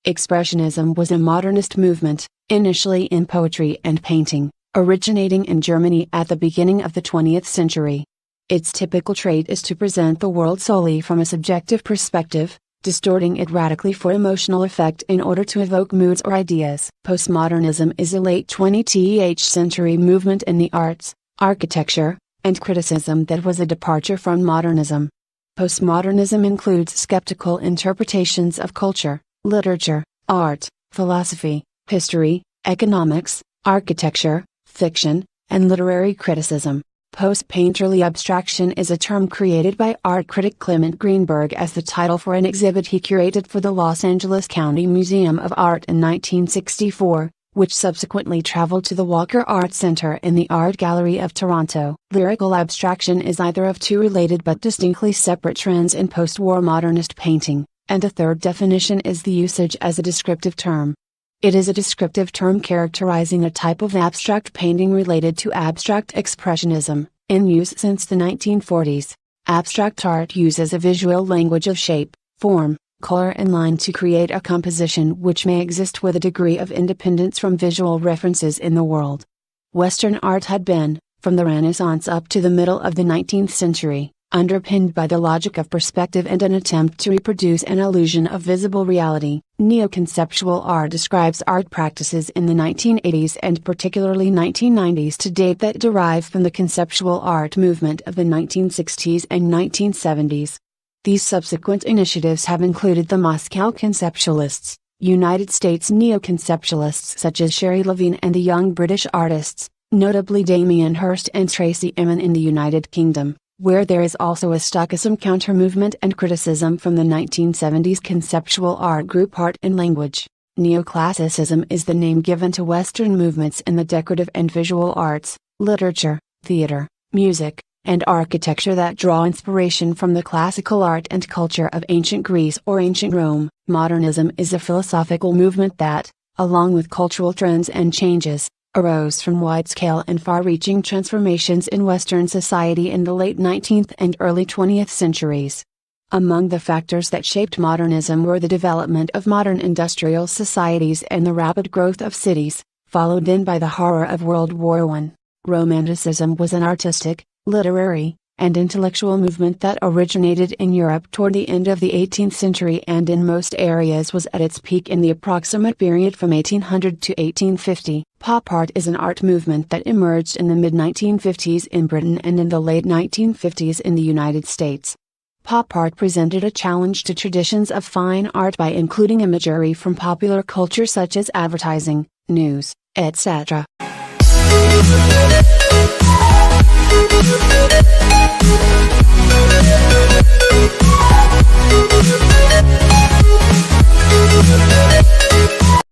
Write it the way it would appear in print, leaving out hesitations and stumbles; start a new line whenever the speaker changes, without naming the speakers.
Expressionism was a modernist movement, initially in poetry and painting, originating in Germany at the beginning of the 20th century. Its typical trait is to present the world solely from a subjective perspective, distorting it radically for emotional effect in order to evoke moods or ideas. Postmodernism is a late 20th century movement in the arts, architecture, and criticism that was a departure from modernism. Postmodernism includes skeptical interpretations of culture, literature, art, philosophy, history, economics, architecture, fiction, and literary criticism. Post-painterly abstraction is a term created by art critic Clement Greenberg as the title for an exhibit he curated for the Los Angeles County Museum of Art in 1964, which subsequently traveled to the Walker Art Center in the Art Gallery of Toronto. Lyrical abstraction is either of two related but distinctly separate trends in post-war modernist painting, and a third definition is the usage as a descriptive term. It is a descriptive term characterizing a type of abstract painting related to abstract expressionism, in use since the 1940s. Abstract art uses a visual language of shape, form, color and line to create a composition which may exist with a degree of independence from visual references in the world. Western art had been, from the Renaissance up to the middle of the 19th century, underpinned by the logic of perspective and an attempt to reproduce an illusion of visible reality. Neo-conceptual art describes art practices in the 1980s and particularly 1990s to date that derive from the conceptual art movement of the 1960s and 1970s. These subsequent initiatives have included the Moscow conceptualists, United States neo-conceptualists such as Sherry Levine and the young British artists, notably Damien Hirst and Tracey Emin in the United Kingdom, where there is also a Stoicism counter-movement and criticism from the 1970s conceptual art group Art and Language. Neoclassicism is the name given to Western movements in the decorative and visual arts, literature, theater, music, and architecture that draw inspiration from the classical art and culture of ancient Greece or ancient Rome. Modernism is a philosophical movement that, along with cultural trends and changes, arose from wide-scale and far-reaching transformations in Western society in the late 19th and early 20th centuries. Among the factors that shaped modernism were the development of modern industrial societies and the rapid growth of cities, followed then by the horror of World War I. Romanticism was an artistic, literary, and intellectual movement that originated in Europe toward the end of the 18th century and in most areas was at its peak in the approximate period from 1800 to 1850. Pop art is an art movement that emerged in the mid-1950s in Britain and in the late 1950s in the United States. Pop art presented a challenge to traditions of fine art by including imagery from popular culture such as advertising, news, etc.